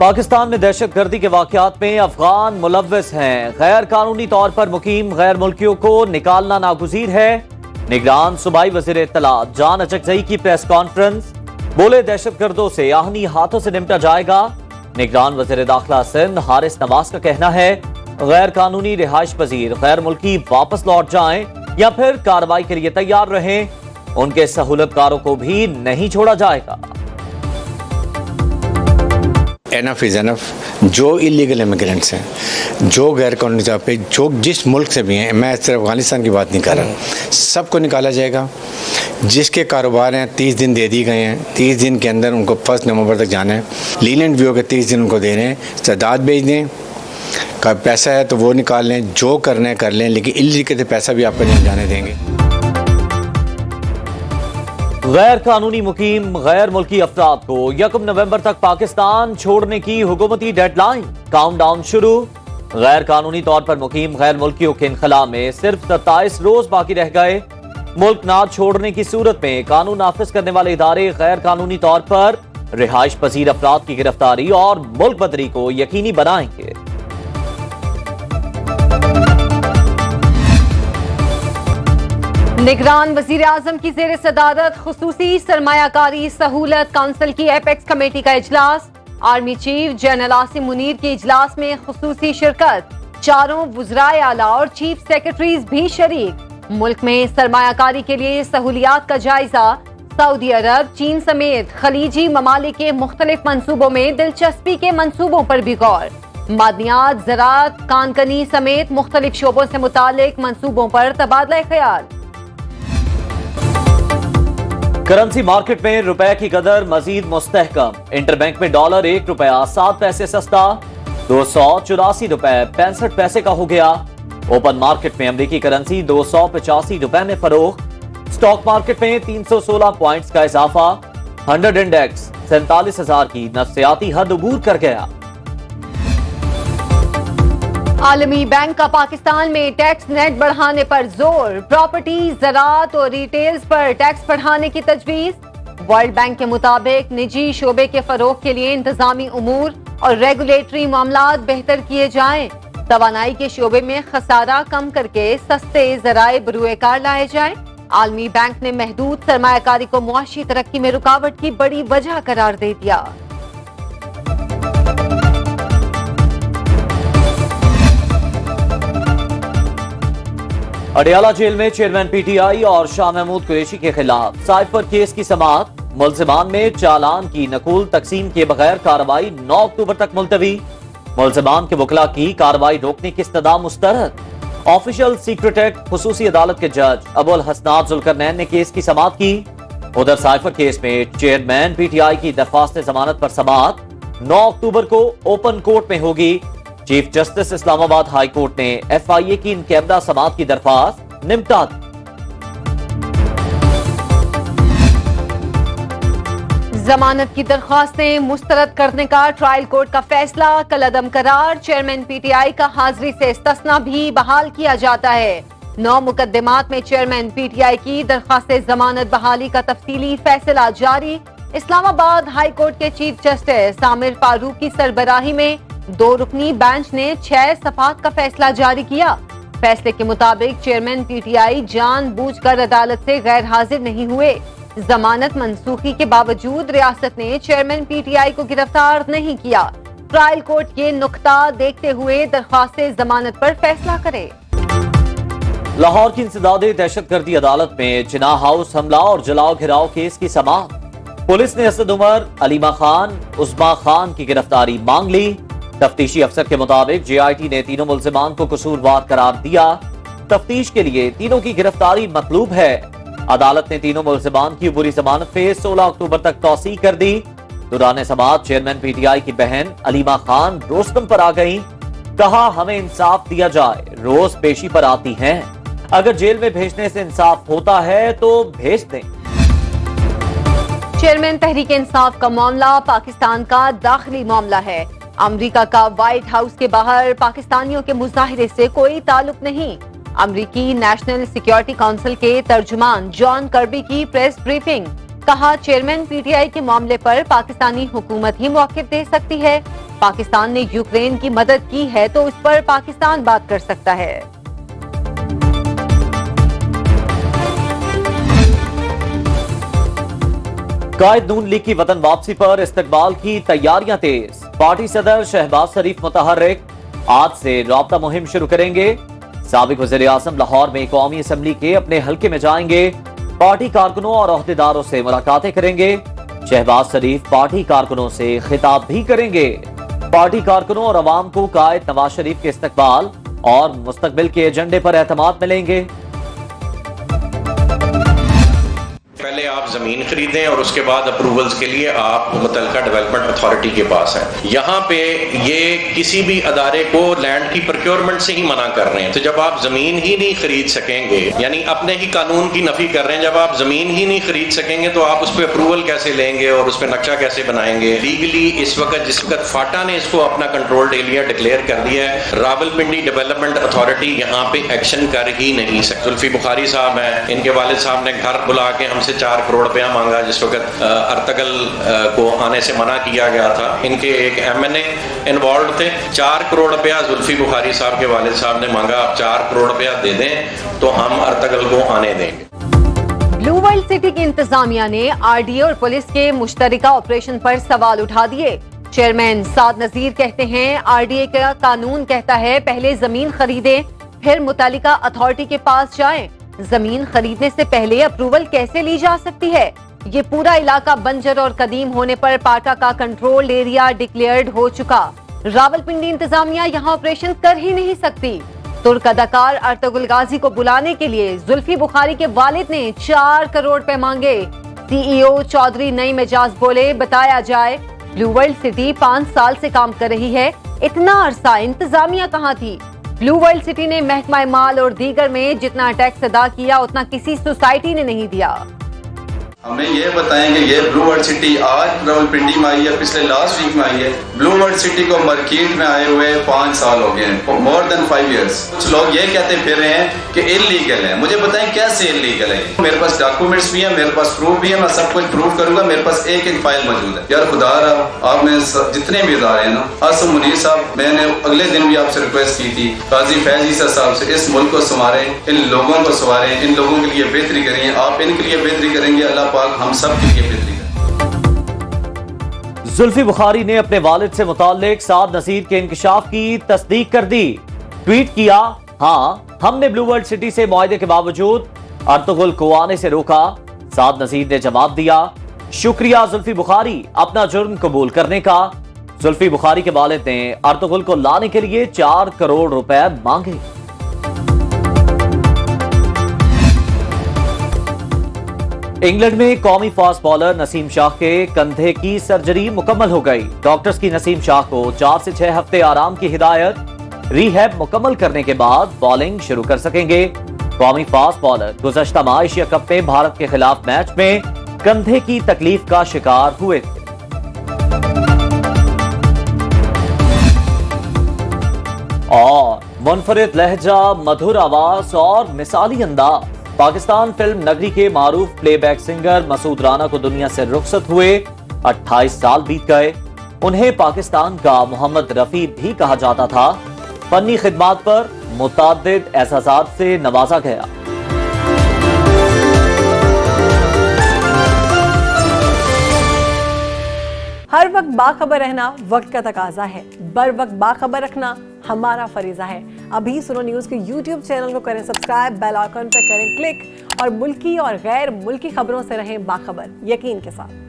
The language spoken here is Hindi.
पाकिस्तान में दहशतगर्दी के वाकयात में अफगान मुलव्विस हैं। गैर कानूनी तौर पर मुकीम गैर मुल्कियों को निकालना नागुज़ीर है। निगरान सूबाई वज़ीर इत्तलात जान अचकज़ई की प्रेस कॉन्फ्रेंस, बोले दहशतगर्दों से आहनी हाथों से निपटा जाएगा। निगरान वज़ीर दाखिला सिंध हारिस नवाज का कहना है गैर कानूनी रिहाइश पजीर गैर मुल्की वापस लौट जाएं या फिर कार्रवाई के लिए तैयार रहें। उनके सहूलतकारों को भी नहीं छोड़ा जाएगा। Enough is enough. जो इलीगल इमिग्रेंट्स हैं, जो गैर कानूनी तौर पे जो जिस मुल्क से भी हैं, मैं सिर्फ अफगानिस्तान की बात नहीं कर रहा, सबको निकाला जाएगा। जिसके कारोबार हैं 30 दिन दे दिए गए हैं, 30 दिन के अंदर उनको 1 नवंबर तक जाना है। लीलेंट व्यू के 30 दिन उनको दे रहे हैं, तादाद भेज दें, का पैसा है तो वो निकाल लें, जो करना है कर लें, लेकिन इलीगल पैसा भी आपको नहीं जाने देंगे। गैर कानूनी मुकीम गैर मुल्की अफराद को 1 नवंबर तक पाकिस्तान छोड़ने की हुकूमती डेडलाइन, काउंटडाउन शुरू। गैर कानूनी तौर पर मुकीम गैर मुल्कियों के इनखला में सिर्फ 27 रोज बाकी रह गए। मुल्क ना छोड़ने की सूरत में कानून नाफिज करने वाले इदारे गैर कानूनी तौर पर रिहाइश पजीर अफराद की गिरफ्तारी और मुल्क बदरी को यकीनी बनाएंगे। निगरान वजीर आजम की जेर सदारत खुसूसी सरमायाकारी सहूलत काउंसिल की एपेक्स कमेटी का इजलास। Army chief general Asim Munir के इजलास में खुसूसी शिरकत। चारों वुज़राए आला और चीफ सेक्रेटरीज भी शरीक। मुल्क में सरमायाकारी के लिए सहूलियात का जायजा। सऊदी अरब, चीन समेत खलीजी ममालिक के मुख्तलिफ मंसूबों में दिलचस्पी के मंसूबों पर भी गौर। मादनियात, ज़राअत, कानकनी समेत मुख्तलिफ शोबों से मुतालिक मंसूबों पर तबादला ख्याल। करेंसी मार्केट में रुपए की कदर मजीद मुस्तहकम। इंटरबैंक में डॉलर 1 रुपया 7 पैसे सस्ता 284 रुपए 65 पैसे का हो गया। ओपन मार्केट में अमेरिकी करेंसी 285 रुपए में फरोख्त। स्टॉक मार्केट में 316 पॉइंट्स का इजाफा। 100 इंडेक्स 47,000 की नफ्सियाती हद अबूर कर गया। आलमी बैंक का पाकिस्तान में टैक्स नेट बढ़ाने पर जोर। प्रॉपर्टी, ज़राअत और रिटेल्स पर टैक्स बढ़ाने की तजवीज। वर्ल्ड बैंक के मुताबिक निजी शोबे के फरोग के लिए इंतजामी उमूर और रेगुलेटरी मामलात बेहतर किए जाएं। तवानाई के शोबे में खसारा कम करके सस्ते ज़राए बरूए कार लाए जाएं। आलमी बैंक ने महदूद सरमायाकारी को मुआशी तरक्की में रुकावट की बड़ी वजह करार दे दिया। अडियाला जेल में चेयरमैन पीटीआई और शाह महमूद कुरैशी के खिलाफ साइफर केस की समाअत। मुल्जिमान में चालान की नकुल तकसीम के बगैर कार्रवाई 9 अक्टूबर तक मुलतवी। मुल्जिमान के वकला की कार्रवाई रोकने की इस्तदा मुस्तरद। ऑफिशियल सीक्रेट एक्ट खुसूसी अदालत के जज अबुल हसनात जुल्करनैन ने केस की समाअत की। उधर साइफर केस में चेयरमैन पीटीआई की दरख्वास्त जमानत पर समाअत 9 अक्टूबर को ओपन कोर्ट में होगी। Chief justice Islamabad high court ने FIA की इन कैमरा समाअत की दरख्वास्त निपटा दी। जमानत की दरख्वास्तें मुस्तरद करने का ट्रायल कोर्ट का फैसला कल अदम करार। चेयरमैन पीटीआई का हाजिरी से इस्तिस्ना भी बहाल किया जाता है। 9 मुकदमात में चेयरमैन पीटीआई की दरख्वास्त जमानत बहाली का तफसीली फैसला जारी। इस्लामाबाद हाई कोर्ट के चीफ जस्टिस आमिर फारूक की सरबराही में 2 रुकनी बेंच ने 6 सफात का फैसला जारी किया। फैसले के मुताबिक चेयरमैन पीटीआई जानबूझकर अदालत से गैर हाजिर नहीं हुए। जमानत मंसूखी के बावजूद रियासत ने चेयरमैन पीटीआई को गिरफ्तार नहीं किया। ट्रायल कोर्ट ये नुक्ता देखते हुए दरख्वास्त जमानत पर फैसला करे। लाहौर की इंसदादे दहशतगर्दी अदालत में जिना हाउस हमला और जलाओ घिराव केस की समाअत। पुलिस ने असद उमर, अलीमा खान, उस्मा खान की गिरफ्तारी मांग ली। तफ्तीशी अफसर के मुताबिक JIT ने तीनों मुल्जिमान को कसूरवार करार दिया। तफ्तीश के लिए तीनों की गिरफ्तारी मतलूब है। अदालत ने तीनों मुल्जिमान की अबूरी जमानत पे 16 अक्टूबर तक तौसीह कर दी। दौरान समाअत चेयरमैन पीटीआई की बहन अलीमा खान रोस्टम पर आ गईं। कहा हमें इंसाफ दिया जाए, रोज पेशी पर आती हैं, अगर जेल में भेजने से इंसाफ होता है तो भेज दें। चेयरमैन तहरीक इंसाफ का मामला पाकिस्तान का दाखिली मामला है। अमेरिका का व्हाइट हाउस के बाहर पाकिस्तानियों के मुजाहिरे से कोई ताल्लुक नहीं। अमेरिकी नेशनल सिक्योरिटी काउंसिल के तर्जुमान जॉन कर्बी की प्रेस ब्रीफिंग। कहा चेयरमैन पीटीआई के मामले पर पाकिस्तानी हुकूमत ही मौक़िफ़ दे सकती है। पाकिस्तान ने यूक्रेन की मदद की है तो उस पर पाकिस्तान बात कर सकता है। कायद नून लीग की वतन वापसी पर इस्तकबाल की तैयारियां तेज। पार्टी सदर शहबाज शरीफ मुतहर्रिक आज से राब्ता मुहिम शुरू करेंगे। साबिक वज़ीर आज़म लाहौर में कौमी असम्बली के अपने हल्के में जाएंगे। पार्टी कारकुनों और ओहदेदारों से मुलाकातें करेंगे। शहबाज शरीफ पार्टी कारकुनों से खिताब भी करेंगे। पार्टी कारकुनों और अवाम को कायद नवाज शरीफ के इस्तकबाल और मुस्तकबिल के एजेंडे पर एतमाद मिलेंगे। पहले आप जमीन खरीदें और उसके बाद अप्रूवल्स के लिए आप मुतल्लिका डेवलपमेंट अथॉरिटी के पास हैं। यहाँ पे ये किसी भी अदारे को लैंड की प्रोक्योरमेंट से ही मना कर रहे हैं। तो जब आप जमीन ही नहीं खरीद सकेंगे, यानी अपने ही कानून की नफी कर रहे हैं। जब आप जमीन ही नहीं खरीद सकेंगे तो आप उस पर अप्रूवल कैसे लेंगे और उस पर नक्शा कैसे बनाएंगे। लीगली इस वक्त जिस वक्त फाटा ने इसको अपना कंट्रोल्ड एरिया डिक्लेयर कर दिया है, रावलपिंडी डेवलपमेंट अथॉरिटी यहाँ पे एक्शन कर ही नहीं सकती। जुल्फी बुखारी साहब हैं, इनके वालिद साहब ने घर बुला के हमसे 4 करोड़ रुपया मांगा जिस वक्त अर्तगल को आने से मना किया गया था। इनके एक MNA इन्वॉल्व थे। 4 करोड़ रुपया जुल्फी बुखारी साहब के वालिद साहब ने मांगा। आप 4 करोड़ रुपया दे दें तो हम अर्तगल को आने देंगे। ब्लू वर्ल्ड सिटी की इंतजामिया ने RDA और पुलिस के मुश्तरका ऑपरेशन पर सवाल उठा दिए। चेयरमैन साद नजीर कहते हैं RDA का कानून कहता है पहले जमीन खरीदें फिर मुतल्लिका अथॉरिटी के पास जाएं। जमीन खरीदने से पहले अप्रूवल कैसे ली जा सकती है? ये पूरा इलाका बंजर और कदीम होने पर पाटा का कंट्रोल एरिया डिक्लेयर्ड हो चुका। रावलपिंडी इंतजामिया यहाँ ऑपरेशन कर ही नहीं सकती। तुर्क अदाकार अर्तुगरुल गाजी को बुलाने के लिए जुल्फी बुखारी के वालिद ने 4 करोड़ रुपए मांगे। CEO चौधरी नईम एजाज बोले बताया जाए ब्लू वर्ल्ड सिटी 5 साल से काम कर रही है, इतना अरसा इंतजामिया कहाँ थी? ब्लू वर्ल्ड सिटी ने महकमा माल और दीगर में जितना टैक्स अदा किया उतना किसी सोसाइटी ने नहीं दिया। हमें ये बताएं कि ये ब्लू वर्ल्ड सिटी आज रावलपिंडी में आई है, पिछले लास्ट वीक में आई है। ब्लू वर्ल्ड सिटी को मार्केट में आए हुए 5 साल हो गए हैं, मोर देन 5 इयर्स। कुछ लोग ये कहते फिर रहे हैं कि इलीगल है। मुझे बताएं कैसे इलीगल है? मेरे पास डॉक्यूमेंट्स भी है, मेरे पास प्रूफ भी है, मैं सब कुछ प्रूफ करूंगा। मेरे पास एक फाइल मौजूद है। यार खुदा आप में जितने भी इदारे हैं ना, आसम मुनीर साहब, मैंने अगले दिन भी आपसे रिक्वेस्ट की थी काजी फैज ईसा साहब से, इस मुल्क को संवारें, इन लोगों को संवारें, इन लोगों के लिए बेहतरी करें। आप इनके लिए बेहतरी करेंगे, अल्लाह पाक हम सब के लिए बेहतरी करें। जुल्फी बुखारी ने अपने वालिद से मुताल्लिक साद नसीर के इंकशाफ की तस्दीक कर दी। ट्वीट किया, हाँ हमने ब्लू वर्ल्ड सिटी से मुआहदे के बावजूद अर्तुगरुल को आने से रोका। साद नसीर ने जवाब दिया, शुक्रिया जुल्फी बुखारी अपना जुर्म कबूल करने का। जुल्फी बुखारी के वालिद ने अर्तुगरुल को लाने के लिए 4 करोड़ रुपए मांगे। इंग्लैंड में कौमी फास्ट बॉलर नसीम शाह के कंधे की सर्जरी मुकम्मल हो गई। डॉक्टर्स की नसीम शाह को 4 से 6 हफ्ते आराम की हिदायत। रिहैब मुकम्मल करने के बाद बॉलिंग शुरू कर सकेंगे। कौमी फास्ट बॉलर गुज़श्ता माह एशिया कप में भारत के खिलाफ मैच में कंधे की तकलीफ का शिकार हुए थे। और मुनफरिद लहजा, मधुर आवाज और मिसाली अंदाज पाकिस्तान फिल्म नगरी के मारूफ प्लेबैक सिंगर मसूद राना को दुनिया से रुखसत हुए 28 साल बीत गए। उन्हें पाकिस्तान का मोहम्मद रफी भी कहा जाता था। फनी खिदमात पर मुताद्दिद एजाज़ात से नवाजा गया। हर वक्त बाखबर रहना वक्त का तकाजा है, बर वक्त बाखबर रखना हमारा फरीजा है। अभी सुनो न्यूज़ के YouTube चैनल को करें सब्सक्राइब, बेल आइकन पर करें क्लिक और मुल्की और गैर मुल्की खबरों से रहें बाखबर, यकीन के साथ।